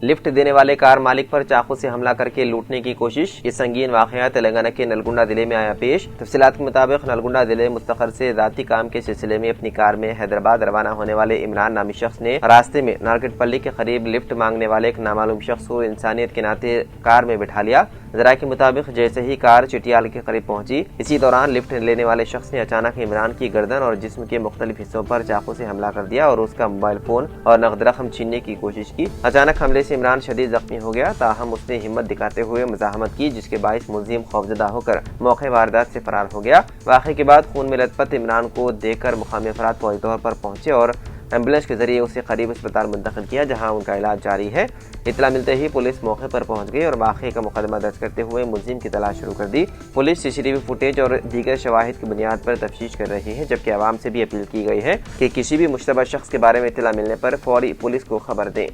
Lift देने वाले car मालिक पर चाकू से हमला करके लूटने की कोशिश। ये संगीन वाकया तेलंगाना के नलगुंडा जिले में आया पेश। तफसीलात के मुताबिक नलगुंडा जिले मुस्तखर से राती काम के सिलसिले में अपनी कार में हैदराबाद रवाना होने वाले इमरान नामी शख्स ने रास्ते में नारकेटपल्ली के करीब लिफ्ट मांगने वाले एक नामालूम शख्स को इंसानियत के नाते कार में बिठा लिया। जरा के मुताबिक जैसे ही कार चिटियाल के करीब पहुंची, इसी दौरान लिफ्ट लेने वाले शख्स ने अचानक इमरान की गर्दन और जिस्म के मुख्तलिफ हिस्सों पर चाकू से हमला कर दिया और उसका मोबाइल फोन और नकद रकम छीनने की कोशिश की। अचानक हमले से इमरान शदीद जख्मी हो गया, ताहम उसने हिम्मत दिखाते हुए मज़ाहमत की, जिसके बाइस मुलजिम खौफजदा होकर मौके वारदात से फरार हो गया। वाक़े के बाद खून में लथपथ इमरान को देखकर मुकामी अफराद फौरी तौर पर पहुंचे और एम्बुलेंस के जरिए उसे करीब अस्पताल मुंतकिल किया, जहां उनका इलाज जारी है। इतला मिलते ही पुलिस मौके पर पहुंच गई और वाक़े का मुकदमा दर्ज करते हुए मुलजिम की तलाश शुरू कर दी। पुलिस सीसीटीवी फुटेज और दीगर शवाहिद की बुनियाद पर तफ्तीश कर रही है, जबकि आवाम से भी अपील की गई है कि किसी भी मुश्तबा शख्स के बारे में इतला मिलने पर फौरी पुलिस को खबर दें।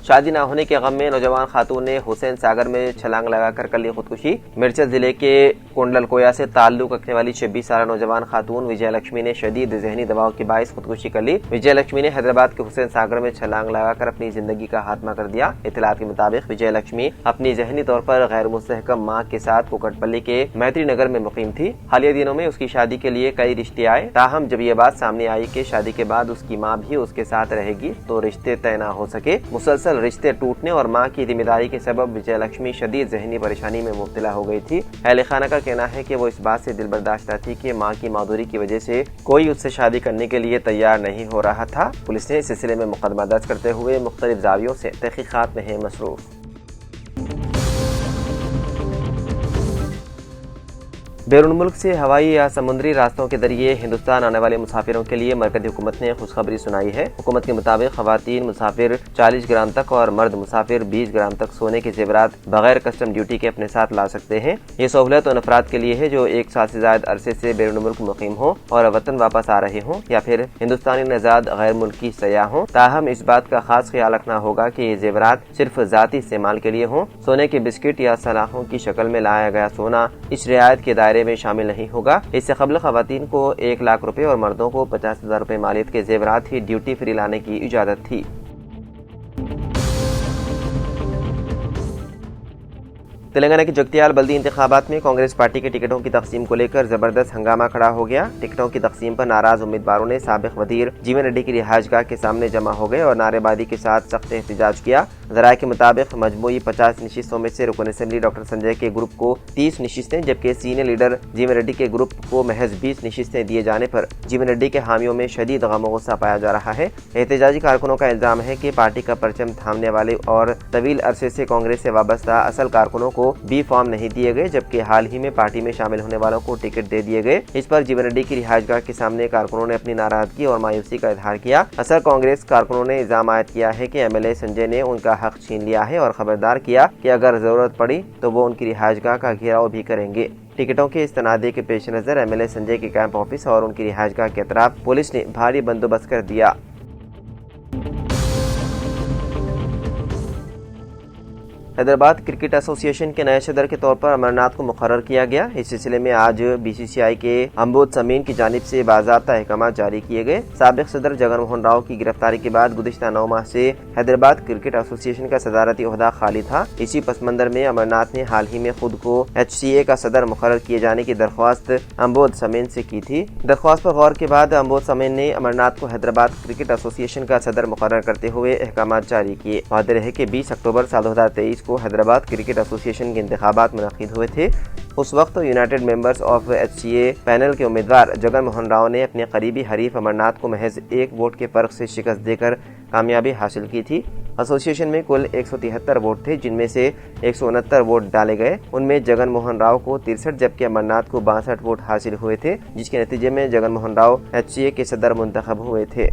शादी न होने के गम में नौजवान खातून ने हुसैन सागर में छलांग लगाकर कर ली खुदकुशी। मिर्चा जिले के कुंडलकोया से ताल्लुक रखने वाली 26 साल नौजवान खातून विजय लक्ष्मी ने शदीद जहनी दबाव के बायस खुदकुशी कर ली। विजय लक्ष्मी ने हैदराबाद के हुसैन सागर में छलांग लगाकर अपनी जिंदगी का खात्मा कर दिया। इत्तलात के मुताबिक विजय लक्ष्मी अपनी जहनी तौर पर गैर मुस्तहकम माँ के साथ कुकटपल्ली के मैत्री नगर में मुकीम थी। हालिया दिनों में उसकी शादी के लिए कई रिश्ते आए, ताहम जब ये बात सामने आई कि शादी के बाद उसकी माँ भी उसके साथ रहेगी तो रिश्ते तय न हो सके। मुसलसल रिश्ते टूटने और मां की जिम्मेदारी के सबब विजय लक्ष्मी शदीद जहनी परेशानी में मुब्तला हो गई थी। अहले खाना का कहना है कि वो इस बात से दिलबर्दाश्त थी कि मां की मादूरी की वजह से कोई उससे शादी करने के लिए तैयार नहीं हो रहा था। पुलिस ने इस सिलसिले में मुकदमा दर्ज करते हुए मुख्तलिफ जावियों से तहकीकात में है मसरूफ। बैरून मुल्क से हवाई या समुद्री रास्तों के जरिए हिंदुस्तान आने वाले मुसाफिरों के लिए मरकजी हुकूमत ने खुशखबरी सुनाई है। हुकूमत के मुताबिक खवातीन मुसाफिर 40 ग्राम तक और मर्द मुसाफिर 20 ग्राम तक सोने के जेवरात बगैर कस्टम ड्यूटी के अपने साथ ला सकते हैं। ये सहूलत उन अफराद के लिए है जो एक साल से ज्यादा अरसे से बैरून मुल्क मुकीम हो और वतन वापस आ रहे हों या फिर हिंदुस्तानी नजाद गैर मुल्की सयाह हों। ताहम इस बात का खास ख्याल रखना होगा कि ये जेवरात सिर्फ जाती इस्तेमाल के लिए हों। सोने के बिस्किट या सलाखों की शक्ल में लाया गया सोना इस रियायत के दायरे में शामिल नहीं होगा। इससे कबल खवातीन को 1 लाख रुपए और मर्दों को 50,000 रुपए मालियत के जेवरात ही ड्यूटी फ्री लाने की इजाजत थी। तेलंगाना की जगतियाल बल्दी इंतखाबात में कांग्रेस पार्टी के टिकटों की तकसीम को लेकर जबरदस्त हंगामा खड़ा हो गया। टिकटों की तकसीम पर नाराज उम्मीदवारों ने साबिक वजीर जीवन रेड्डी की रिहाइशगाह के सामने जमा हो गए और नारेबाजी के साथ सख्त एहतजाज किया। जराये के मुताबिक मजमूई 50 नशिस्तों में से रुकन असेंबली डॉक्टर संजय के ग्रुप को 30 नशिस्तें, जबकि सीनियर लीडर जीवन रेड्डी के ग्रुप को महज 20 नशिस्तें दिए जाने पर जीवन रेड्डी के हामियों में शदीद गम और गुस्सा पाया जा रहा है। एहतजाजी कारकुनों का इल्जाम है कि पार्टी का परचम थामने वाले और तवील अरसे से कांग्रेस से वाबस्ता असल कारकुनों को बी फॉर्म नहीं दिए गए, जबकि हाल ही में पार्टी में शामिल होने वालों को टिकट दे दिए गए। इस पर जीवन रेड्डी की रिहाइशगाह के सामने कारकुनों ने अपनी नाराजगी और मायूसी का इजहार किया। असर कांग्रेस कारकुनों ने इल्जाम आयद किया है कि एमएलए संजय ने उनका हक छीन लिया है और खबरदार किया कि अगर जरूरत पड़ी तो वो उनकी रिहाइशगाह का घेराव भी करेंगे। टिकटों के इस तनादे के पेश नजर एमएलए संजय के कैंप ऑफिस और उनकी रिहाइशगाह के अतराफ पुलिस ने भारी बंदोबस्त कर दिया। हैदराबाद क्रिकेट एसोसिएशन के नए सदर के तौर पर अमरनाथ को मुकर्रर किया गया। इस सिलसिले में आज बीसीसीआई के अम्बोद समीन की जानिब से बाज़ाब्ता अहकाम जारी किए गए। साबिक सदर जगन मोहन राव की गिरफ्तारी के बाद गुज़िश्ता 9 माह से हैदराबाद क्रिकेट एसोसिएशन का सदारती ओहदा खाली था। इसी पस मंजर में अमरनाथ ने हाल ही में खुद को HCA का सदर मुकर्रर किए जाने की दरख्वास्त अम्बोद समीन से की थी। दरख्वास्त पर गौर के बाद अम्बोद समीन ने अमरनाथ को हैदराबाद क्रिकेट एसोसिएशन का सदर मुकर्रर करते हुए अहकाम जारी किए। वादे रहे कि 20 अक्टूबर साल 2023 को हैदराबाद क्रिकेट एसोसिएशन के इंतखाबात मुनक़िद हुए थे। उस वक्त United members of HCA panel के उम्मीदवार जगन मोहन राव ने अपने करीबी हरीफ अमरनाथ को महज 1 वोट के फर्क से शिकस्त देकर कामयाबी हासिल की थी। एसोसिएशन में कुल 173 वोट थे, जिनमें से 169 वोट डाले गए। उनमें जगन मोहन राव को 63 जबकि अमरनाथ को 62 वोट हासिल हुए थे, जिसके नतीजे में जगन मोहन राव HCA के सदर मुंतखब हुए थे।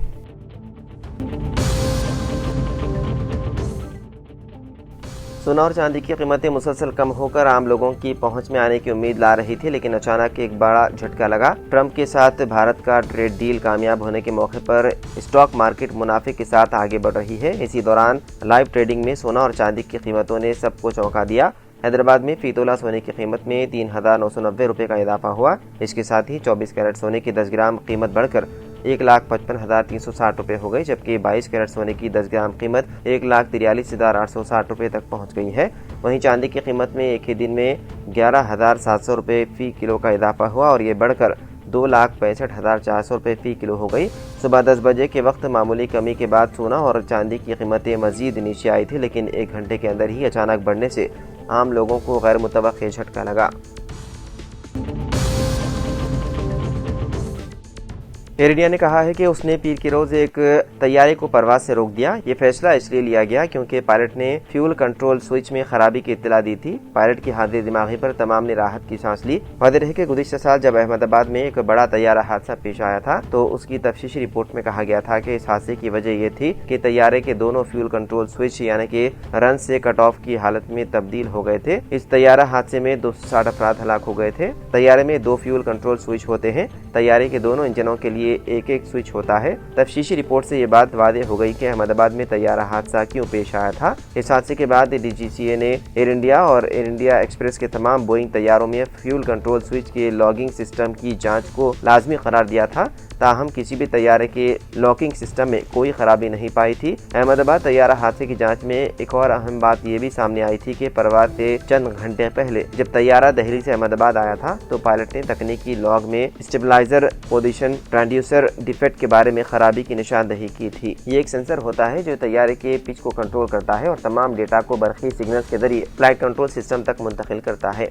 सोना और चांदी की कीमतें मुसलसल कम होकर आम लोगों की पहुंच में आने की उम्मीद ला रही थी, लेकिन अचानक एक बड़ा झटका लगा। ट्रंप के साथ भारत का ट्रेड डील कामयाब होने के मौके पर स्टॉक मार्केट मुनाफे के साथ आगे बढ़ रही है। इसी दौरान लाइव ट्रेडिंग में सोना और चांदी की कीमतों ने सबको चौंका दिया। हैदराबाद में फी तोला सोने की कीमत में 3,990 रुपये का इजाफा हुआ। इसके साथ ही 24 कैरेट सोने की 10 ग्राम कीमत बढ़कर 1,55,360 रुपये हो गई, जबकि 22 कैरेट सोने की 10 ग्राम कीमत 1,43,860 रुपये तक पहुंच गई है। वहीं चांदी की कीमत में एक ही दिन में 11,700 रुपये फी किलो का इजाफा हुआ और ये बढ़कर 2,65,400 रुपये फी किलो हो गई। सुबह 10 बजे के वक्त मामूली कमी के बाद सोना और चांदी की कीमतें मजीद नीचे आई थी, लेकिन एक घंटे के अंदर ही अचानक बढ़ने से आम लोगों को गैर मुतवक्किल झटका लगा। एयर इंडिया ने कहा है कि उसने पीर के रोज एक तैयारे को परवाज से रोक दिया। ये फैसला इसलिए लिया गया क्योंकि पायलट ने फ्यूल कंट्रोल स्विच में खराबी की इत्तला दी थी। पायलट की हादे दिमागी पर तमाम ने राहत की सांस ली। वादे रहे कि गुज़िश्ता साल जब अहमदाबाद में एक बड़ा तैयारा हादसा पेश आया था तो उसकी तफ्तीशी रिपोर्ट में कहा गया था कि इस हादसे की वजह यह थी कि तैयारे के दोनों फ्यूल कंट्रोल स्विच यानी कि रन से कट ऑफ की हालत में तब्दील हो गए थे। इस तैयारा हादसे में 260 अफराद हलाक हो गए थे। तैयारे में 2 फ्यूल कंट्रोल स्विच होते हैं। तैयारे के दोनों इंजनों के लिए एक एक स्विच होता है। तफ्तीशी रिपोर्ट से ये बात वादे हो गई कि अहमदाबाद में तैयारा हादसा क्यों पेश आया था। इस हादसे के बाद DGCA ने एयर इंडिया और एयर इंडिया एक्सप्रेस के तमाम बोइंग तैयारों में फ्यूल कंट्रोल स्विच के लॉगिंग सिस्टम की जांच को लाजमी करार दिया था। ताहम किसी भी तैयारे के लॉकिंग सिस्टम में कोई खराबी नहीं पाई थी। अहमदाबाद तैयारा हादसे की जांच में एक और अहम बात ये भी सामने आई थी कि परवाज से चंद घंटे पहले जब तैयारा दिल्ली से अहमदाबाद आया था तो पायलट ने तकनीकी लॉग में स्टेबलाइजर पोजीशन ट्रांसड्यूसर डिफेक्ट के बारे में खराबी की निशानदही की थी। ये एक सेंसर होता है जो तैयारे के पिच को कंट्रोल करता है और तमाम डेटा को बरकी सिग्नल्स के जरिए फ्लाइट कंट्रोल सिस्टम तक मुंतकिल करता है।